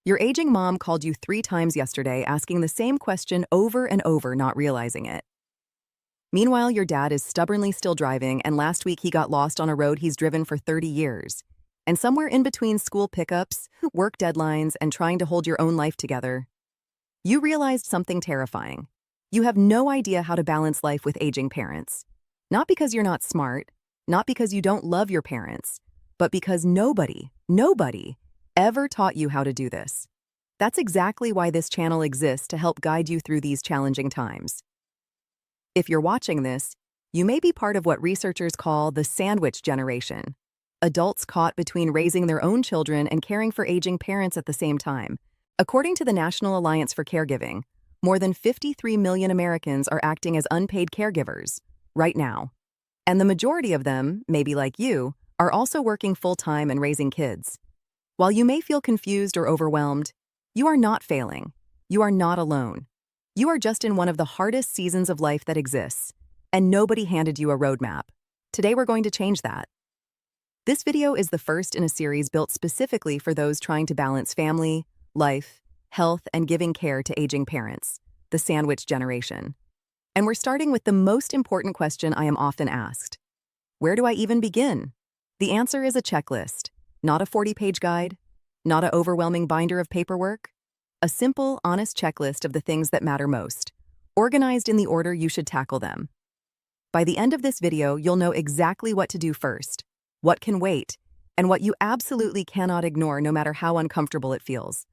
Your aging mom called you 3 times yesterday asking the same question over and over, not realizing it. Meanwhile, your dad is stubbornly still driving, and last week he got lost on a road he's driven for 30 years. And somewhere in between school pickups, work deadlines, and trying to hold your own life together, you realized something terrifying. You have no idea how to balance life with aging parents. Not because you're not smart, not because you don't love your parents, but because nobody ever taught you how to do this. That's exactly why this channel exists, to help guide you through these challenging times. If you're watching this, you may be part of what researchers call the sandwich generation. Adults caught between raising their own children and caring for aging parents at the same time. According to the National Alliance for Caregiving, more than 53 million Americans are acting as unpaid caregivers right now. And the majority of them, maybe like you, are also working full-time and raising kids. While you may feel confused or overwhelmed, you are not failing. You are not alone. You are just in one of the hardest seasons of life that exists, and nobody handed you a roadmap. Today we're going to change that. This video is the first in a series built specifically for those trying to balance family, life, health, and giving care to aging parents, the sandwich generation. And we're starting with the most important question I am often asked. Where do I even begin? The answer is a checklist, not a 40-page guide, not an overwhelming binder of paperwork. A simple, honest checklist of the things that matter most, organized in the order you should tackle them. By the end of this video, you'll know exactly what to do first, what can wait, and what you absolutely cannot ignore no matter how uncomfortable it feels.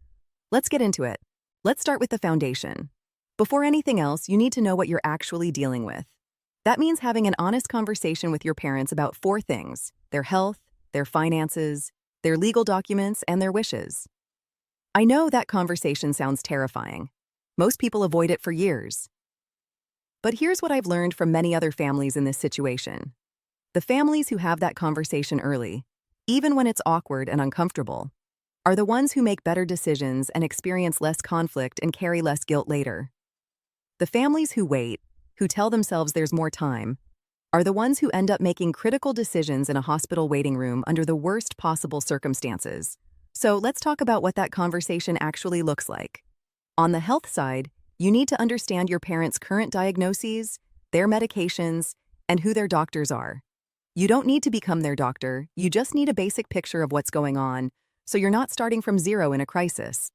Let's get into it. Let's start with the foundation. Before anything else, you need to know what you're actually dealing with. That means having an honest conversation with your parents about 4 things: their health, their finances, their legal documents, and their wishes. I know that conversation sounds terrifying. Most people avoid it for years. But here's what I've learned from many other families in this situation. The families who have that conversation early, even when it's awkward and uncomfortable, are the ones who make better decisions and experience less conflict and carry less guilt later. The families who wait, who tell themselves there's more time, are the ones who end up making critical decisions in a hospital waiting room under the worst possible circumstances. So let's talk about what that conversation actually looks like. On the health side, you need to understand your parents' current diagnoses, their medications, and who their doctors are. You don't need to become their doctor, you just need a basic picture of what's going on, so you're not starting from zero in a crisis.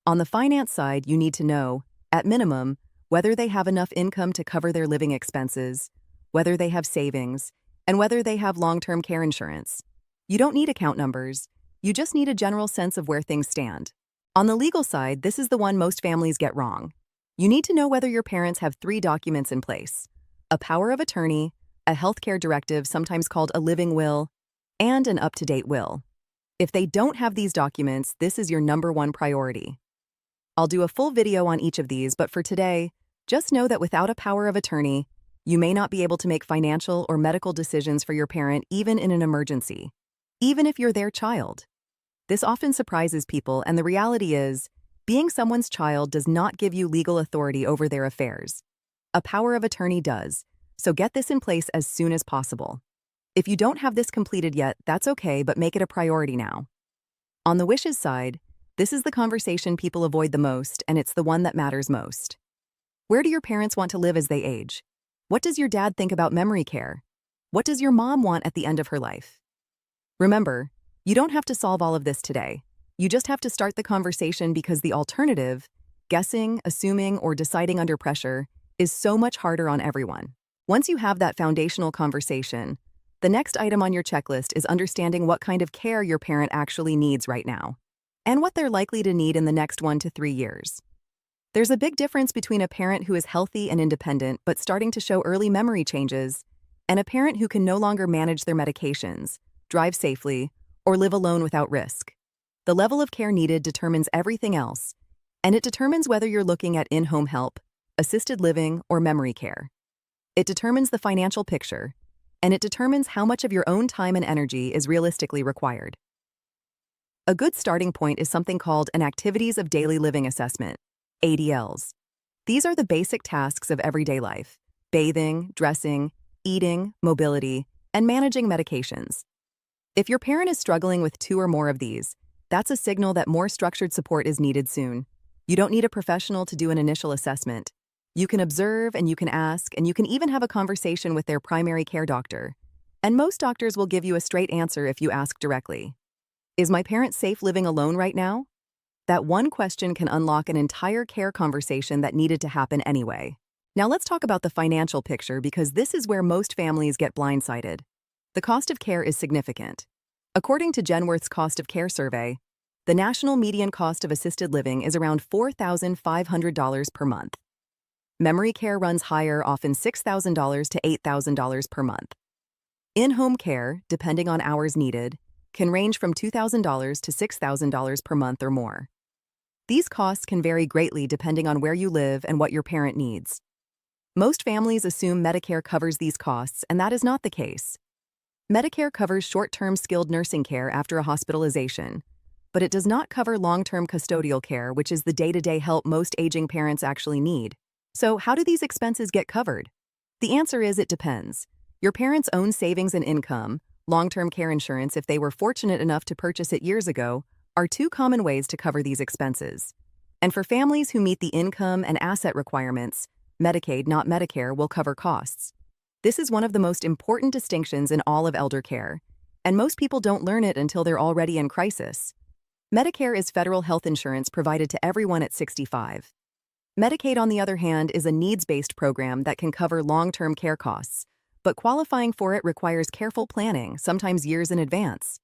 On the finance side, you need to know, at minimum, whether they have enough income to cover their living expenses, whether they have savings, and whether they have long-term care insurance. You don't need account numbers. You just need a general sense of where things stand. On the legal side, this is the one most families get wrong. You need to know whether your parents have 3 documents in place: a power of attorney, a healthcare directive, sometimes called a living will, and an up-to-date will. If they don't have these documents, this is your #1 priority. I'll do a full video on each of these, but for today, just know that without a power of attorney, you may not be able to make financial or medical decisions for your parent even in an emergency, even if you're their child. This often surprises people, and the reality is, being someone's child does not give you legal authority over their affairs. A power of attorney does, so get this in place as soon as possible. If you don't have this completed yet, that's okay, but make it a priority now. On the wishes side, this is the conversation people avoid the most, and it's the one that matters most. Where do your parents want to live as they age? What does your dad think about memory care? What does your mom want at the end of her life? Remember, you don't have to solve all of this today. You just have to start the conversation, because the alternative, guessing, assuming, or deciding under pressure, is so much harder on everyone. Once you have that foundational conversation, the next item on your checklist is understanding what kind of care your parent actually needs right now, and what they're likely to need in the next 1 to 3 years. There's a big difference between a parent who is healthy and independent but starting to show early memory changes, and a parent who can no longer manage their medications, drive safely, or live alone without risk. The level of care needed determines everything else, and it determines whether you're looking at in-home help, assisted living, or memory care. It determines the financial picture, and it determines how much of your own time and energy is realistically required. A good starting point is something called an Activities of Daily Living Assessment, ADLs. These are the basic tasks of everyday life: bathing, dressing, eating, mobility, and managing medications. If your parent is struggling with 2 or more of these, That's a signal that more structured support is needed soon. You don't need a professional to do an initial assessment. You can observe and you can ask, and you can even have a conversation with their primary care doctor. And most doctors will give you a straight answer if you ask directly. Is my parent safe living alone right now? That one question can unlock an entire care conversation that needed to happen anyway. Now let's talk about the financial picture, because this is where most families get blindsided. The cost of care is significant. According to Genworth's Cost of Care survey, the national median cost of assisted living is around $4,500 per month. Memory care runs higher, often $6,000 to $8,000 per month. In-home care, depending on hours needed, can range from $2,000 to $6,000 per month or more. These costs can vary greatly depending on where you live and what your parent needs. Most families assume Medicare covers these costs, and that is not the case. Medicare covers short-term skilled nursing care after a hospitalization, but it does not cover long-term custodial care, which is the day-to-day help most aging parents actually need. So how do these expenses get covered? The answer is it depends. Your parents' own savings and income, long-term care insurance if they were fortunate enough to purchase it years ago, are two common ways to cover these expenses. And for families who meet the income and asset requirements, Medicaid, not Medicare, will cover costs. This is one of the most important distinctions in all of elder care, and most people don't learn it until they're already in crisis. Medicare is federal health insurance provided to everyone at 65. Medicaid, on the other hand, is a needs-based program that can cover long-term care costs, but qualifying for it requires careful planning, sometimes years in advance.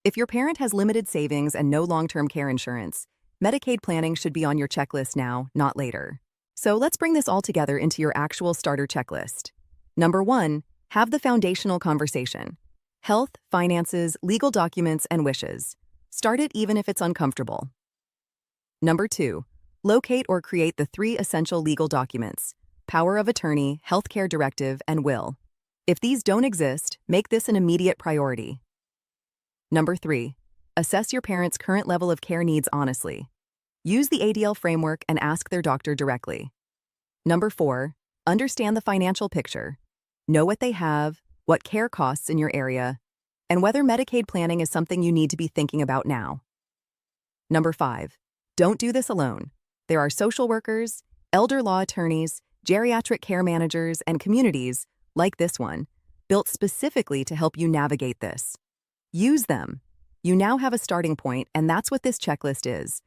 If your parent has limited savings and no long-term care insurance, Medicaid planning should be on your checklist now, not later. So let's bring this all together into your actual starter checklist. Number 1, have the foundational conversation. Health, finances, legal documents, and wishes. Start it even if it's uncomfortable. Number 2, locate or create the 3 essential legal documents: power of attorney, healthcare directive, and will. If these don't exist, make this an immediate priority. Number 3, assess your parents' current level of care needs honestly. Use the ADL framework and ask their doctor directly. Number 4, understand the financial picture. Know what they have, what care costs in your area, and whether Medicaid planning is something you need to be thinking about now. Number 5, don't do this alone. There are social workers, elder law attorneys, geriatric care managers, and communities, like this one, built specifically to help you navigate this. Use them. You now have a starting point, and that's what this checklist is.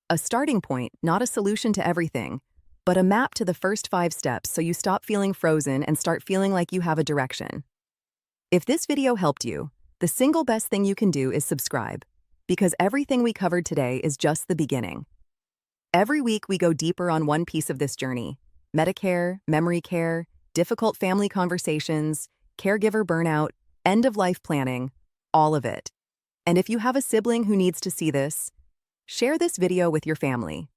A starting point, not a solution to everything, but a map to the first 5 steps so you stop feeling frozen and start feeling like you have a direction. If this video helped you, the single best thing you can do is subscribe, because everything we covered today is just the beginning. Every week we go deeper on one piece of this journey: Medicare, memory care, difficult family conversations, caregiver burnout, end-of-life planning, all of it. And if you have a sibling who needs to see this, share this video with your family.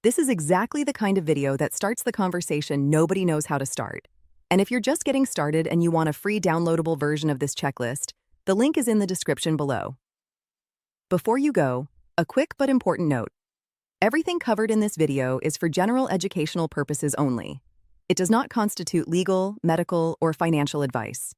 This is exactly the kind of video that starts the conversation nobody knows how to start. And if you're just getting started and you want a free downloadable version of this checklist, the link is in the description below. Before you go, a quick but important note. Everything covered in this video is for general educational purposes only. It does not constitute legal, medical, or financial advice.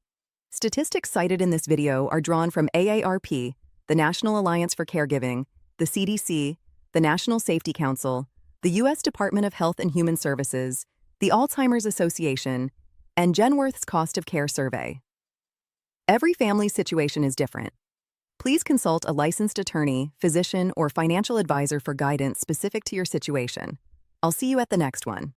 Statistics cited in this video are drawn from AARP, the National Alliance for Caregiving, the CDC, the National Safety Council, the U.S. Department of Health and Human Services, the Alzheimer's Association, and Genworth's Cost of Care survey. Every family situation is different. Please consult a licensed attorney, physician, or financial advisor for guidance specific to your situation. I'll see you at the next one.